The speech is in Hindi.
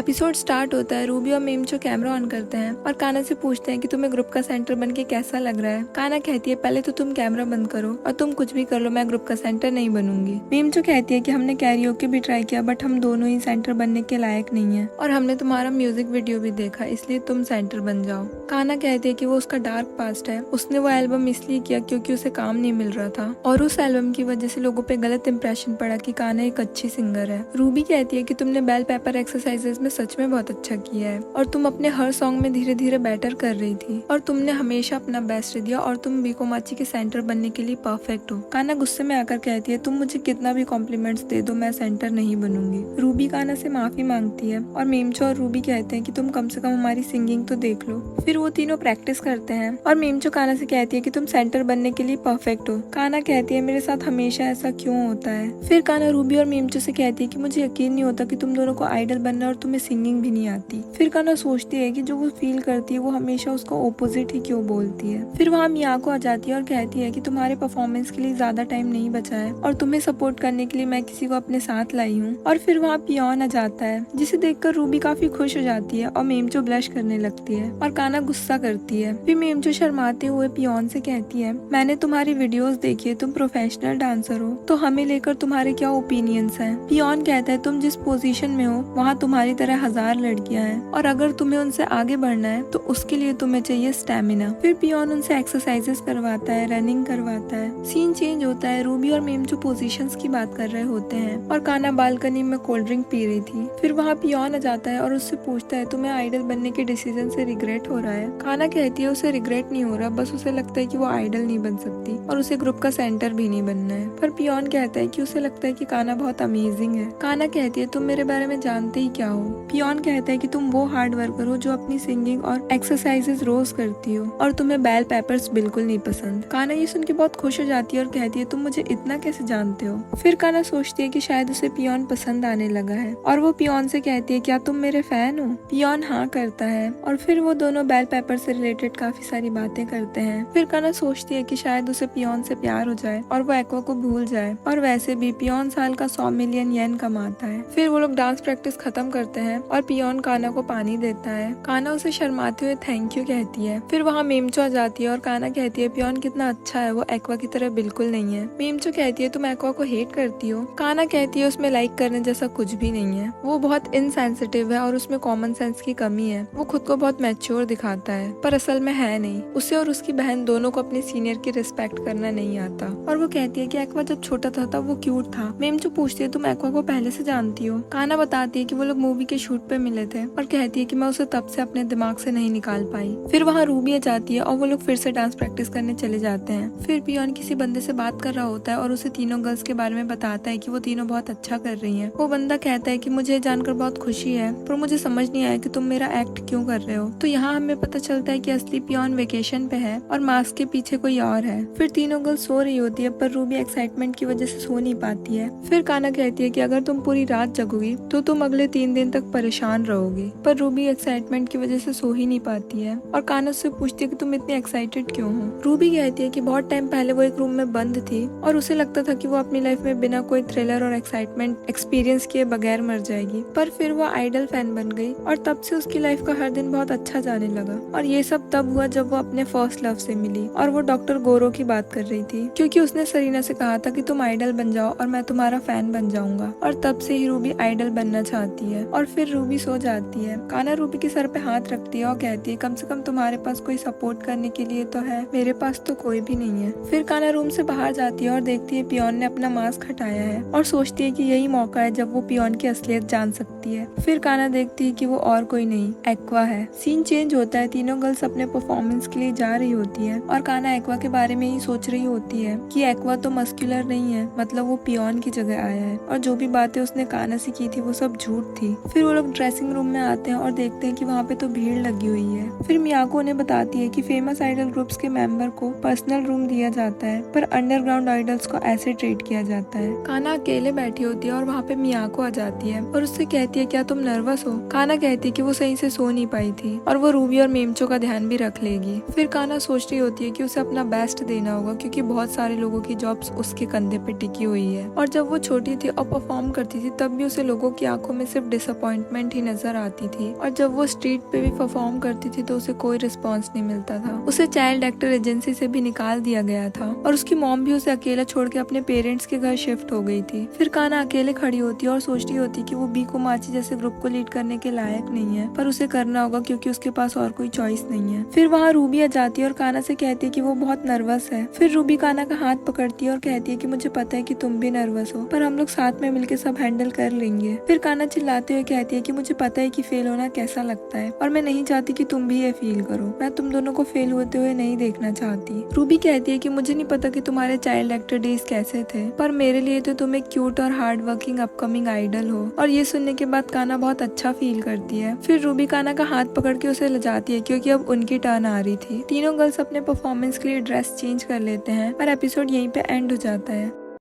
एपिसोड स्टार्ट होता है। रूबी और मीमचो कैमरा ऑन करते हैं और काना से पूछते हैं कि तुम्हें ग्रुप का सेंटर बन के कैसा लग रहा है। काना कहती है पहले तो तुम कैमरा बंद करो और तुम कुछ भी कर लो, मैं ग्रुप का सेंटर नहीं बनूंगी। मीमचो कहती है कि हमने कैरियोके भी ट्राई किया बट हम दोनों ही सेंटर बनने के लायक नहीं है और हमने तुम्हारा म्यूजिक वीडियो भी देखा, इसलिए तुम सेंटर बन जाओ। काना कहती है कि वो उसका डार्क पास्ट है, उसने वो एल्बम इसलिए किया क्योंकि उसे काम नहीं मिल रहा था और उस एल्बम की वजह से लोगों पे गलत इंप्रेशन पड़ा कि काना एक अच्छी सिंगर है। रूबी कहती है कि तुमने बेल पेपर एक्सरसाइजेस में सच में बहुत अच्छा किया है और तुम अपने हर सॉन्ग में धीरे धीरे बेटर कर रही थी और तुमने हमेशा अपना बेस्ट दिया और तुम बीकोमाची के सेंटर बनने के लिए परफेक्ट हो। काना गुस्से में आकर कहती है तुम मुझे कितना भी कॉम्प्लीमेंट्स दे दो, मैं सेंटर नहीं बनूंगी। रूबी काना से माफी मांगती है और मीमचो और रूबी कहते हैं कि तुम कम से कम हमारी सिंगिंग तो देख लो। फिर वो तीनों प्रैक्टिस करते हैं और मीमचो काना से कहती है कि तुम सेंटर बनने के लिए परफेक्ट हो। काना कहती है मेरे साथ हमेशा ऐसा क्यों होता है। फिर काना रूबी और मीमचो से कहती है कि मुझे यकीन नहीं होता कि तुम दोनों को आइडल बनना और तुम्हें सिंगिंग भी नहीं आती। फिर काना सोचती है कि जो वो फील करती है वो हमेशा उसको ओपोजिट ही क्यों बोलती है। फिर वहाँ मियाको आ जाती है और कहती है कि तुम्हारे परफॉर्मेंस के लिए ज्यादा टाइम नहीं बचा है और तुम्हें सपोर्ट करने के लिए मैं किसी को अपने साथ लाई हूँ। और फिर वहाँ पियोन आ जाता है जिसे देखकर रूबी काफी खुश हो जाती है और मीमचो ब्लश करने लगती है और काना गुस्सा करती है। फिर मीमचो शर्माते हुए पियोन से कहती है मैंने तुम्हारी वीडियोस देखी है, तुम प्रोफेशनल डांसर हो, तो हमें लेकर तुम्हारे क्या ओपिनियंस हैं। पियोन कहता है तुम जिस पोजीशन में हो वहाँ तुम्हारी तरह हजार लड़कियां हैं और अगर तुम्हें उनसे आगे बढ़ना है तो उसके लिए तुम्हें चाहिए स्टेमिना। फिर पियोन उनसे एक्सरसाइजेस करवाता है, रनिंग करवाता है। सीन चेंज होता है, रूबी और मीमचो पोजीशंस की बात कर रहे होते हैं और काना बालकनी में कोल्ड ड्रिंक पी रही थी। फिर वहाँ पियोन आ जाता है और उससे पूछता है तुम्हें आइडल बनने के डिसीजन से रिग्रेट हो रहा है। काना कहती है उसे रिग्रेट नहीं हो रहा, बस उसे लगता है कि वो आइडल नहीं बन सकती और उसे ग्रुप का सेंटर भी नहीं बनना है। पर पियोन कहता है कि उसे लगता है कि काना बहुत अमेजिंग है। काना कहती है तुम मेरे बारे में जानते ही क्या हो। पियोन कहता है कि तुम वो हार्ड वर्कर हो जो अपनी सिंगिंग और एक्सरसाइजेस रोज करती हो और तुम्हें बेल पेपर्स बिल्कुल नहीं पसंद। काना ये सुन के बहुत खुश हो जाती है और कहती है तुम मुझे इतना कैसे जानते हो। फिर काना सोचती है कि शायद उसे पियोन पसंद आने लगा है और वो पियोन से कहती है क्या तुम मेरे फैन हो। पियोन हाँ करता है और फिर वो दोनों बेल पेपर से रिलेटेड काफी सारी बातें करते हैं। फिर काना सोचती है कि शायद उसे पियोन से प्यार हो जाए और वो एक्वा को भूल जाए और वैसे भी पियोन साल का 100 मिलियन येन कमाता है। फिर वो लोग डांस प्रैक्टिस खत्म करते हैं और पियोन काना को पानी देता है। काना उसे शर्माते हुए थैंक यू कहती है। फिर वहाँ मीमचो आ जाती है और काना कहती है पियोन कितना अच्छा है, वो एक्वा की तरह बिल्कुल नहीं है। मीमचो कहती है तुम एक्वा को हेट करती हो। काना कहती है उसमें लाइक करने जैसा कुछ भी नहीं है, वो बहुत इनसेंसिटिव है और उसमें कॉमन सेंस की कमी है। वो खुद को बहुत मैच्योर दिखाता है पर असल में है नहीं। उसे और उसकी बहन दोनों को अपने सीनियर की रिस्पेक्ट करना नहीं आता और वो कहती है कि एक्वा जब छोटा था तब वो क्यूट था। मीमचो पूछती है तुम एक्वा को पहले से जानती हो। काना बताती है कि वो लोग मूवी के शूट पे मिले थे और कहती है कि मैं उसे तब से अपने दिमाग से नहीं निकाल पाई। फिर वहाँ रूबी आ जाती है और वो लोग फिर से डांस प्रैक्टिस करने चले जाते हैं। फिर पियोन किसी बंदे से बात कर रहा होता है और उसे तीनों गर्ल्स के बारे में बताता है कि वो तीनों बहुत अच्छा कर रही हैं। वो बंदा कहता है कि मुझे जानकर बहुत खुशी है पर मुझे समझ नहीं आया कि तुम मेरा एक्ट क्यों कर रहे हो। तो यहाँ हमें पता चलता है कि असली पियोन वेकेशन पे है और मास्क के पीछे कोई और है। फिर तीनों गर्ल्स सो रही होती है पर रूबी एक्साइटमेंट की वजह से सो नहीं पाती है। फिर काना कहती है कि अगर तुम पूरी रात जगोगी तो तुम अगले 3 दिन तक परेशान रहोगी। पर रूबी एक्साइटमेंट की वजह से सो ही नहीं पाती है और काना उससे पूछती है कि तुम इतनी एक्साइटेड क्यों हो। रूबी कहती है कि बहुत टाइम पहले वो एक रूम में बंद थी और उसे लगता था कि वो अपनी लाइफ में बिना कोई थ्रिलर और एक्साइटमेंट एक्सपीरियंस किए बगैर मर जाएगी। पर फिर वो आइडल फैन बन गई और तब से उसकी लाइफ का हर दिन बहुत अच्छा जाने लगा और ये सब तब हुआ जब वो अपने फर्स्ट लव से मिली और वो डॉक्टर गोरो की बात कर रही थी क्योंकि उसने सरीना से कहा था कि तुम आइडल बन जाओ और मैं तुम्हारा फैन बन जाऊंगा और तब से ही रूबी आइडल बनना चाहती है। और फिर रूबी सो जाती है। काना रूबी के सर पे हाथ रखती है और कहती है कम से कम तुम्हारे पास कोई सपोर्ट करने के लिए तो है, मेरे पास तो कोई भी नहीं है। फिर काना रूम से बाहर जाती है और देखती है पियोन ने अपना मास्क हटाया है और सोचती है कि यही मौका है जब वो पियोन की असलियत जान सकती है। फिर काना देखती है कि वो और कोई नहीं एक्वा है। सीन चेंज होता है, तीनों गर्ल्स अपने परफॉर्मेंस के लिए जा रही होती है और काना एक्वा के बारे में ही सोच रही होती है कि एक्वा तो मस्कुलर नहीं है, मतलब वो पियोन की जगह आया है और जो भी बातें उसने काना से की थी वो सब झूठ थी। फिर वो लोग ड्रेसिंग रूम में आते हैं और देखते हैं कि वहाँ पे तो भीड़ लगी हुई है। फिर मियाको उन्हें बताती है कि फेमस आइडल ग्रुप्स के मेंबर को पर्सनल रूम दिया जाता है पर अंडरग्राउंड आइडल्स को ऐसे ट्रीट किया जाता है। काना अकेले बैठी होती है और वहाँ पे मियाको आ जाती है और उससे कहती है क्या तुम नर्वस हो। काना कहती है कि वो सही से सो नहीं पाई थी और वो रूबी और मीमचो का ध्यान भी रख लेगी। फिर काना सोच रही होती है कि उसे अपना बेस्ट देना होगा क्योंकि बहुत सारे लोगों की जॉब्स उसके कंधे पे टिकी हुई है और जब वो छोटी थी और परफॉर्म करती थी तब भी उसे लोगों की आंखों में सिर्फ डिसअपॉइंटमेंट डिसअपॉइंटमेंट ही नजर आती थी और जब वो स्ट्रीट पे भी परफॉर्म करती थी तो उसे कोई रिस्पॉन्स नहीं मिलता था। उसे चाइल्ड एक्टर एजेंसी से भी निकाल दिया गया था और उसकी मॉम भी उसे अकेला छोड़ के अपने पेरेंट्स के घर शिफ्ट हो गई थी। फिर काना अकेले खड़ी होती और सोचती होती कि वो बीको माची जैसे ग्रुप को लीड करने के लायक नहीं है, पर उसे करना होगा क्योंकि उसके पास और कोई चॉइस नहीं है। फिर वहाँ रूबी आ जाती है और काना से कहती है कि वो बहुत नर्वस है। फिर रूबी काना का हाथ पकड़ती है और कहती है कि मुझे पता है कि तुम भी नर्वस हो, पर हम लोग साथ में मिलकर सब हैंडल कर लेंगे। फिर काना चिल्लाते हुए कहती है कि मुझे पता है कि फेल होना कैसा लगता है और मैं नहीं चाहती कि तुम भी ये फील करो। मैं तुम दोनों को फेल होते हुए नहीं देखना चाहती। रूबी कहती है कि मुझे नहीं पता कि तुम्हारे चाइल्ड एक्टर डेज कैसे थे, पर मेरे लिए तो तुम एक क्यूट और हार्ड वर्किंग अपकमिंग आइडल हो। और ये सुनने के बाद काना बहुत अच्छा फील करती है। फिर रूबी काना का हाथ पकड़ के उसे ले जाती है क्योंकि अब उनकी टर्न आ रही थी। तीनों गर्ल्स अपने परफॉर्मेंस के लिए ड्रेस चेंज कर लेते हैं और एपिसोड यहीं पे एंड हो जाता है।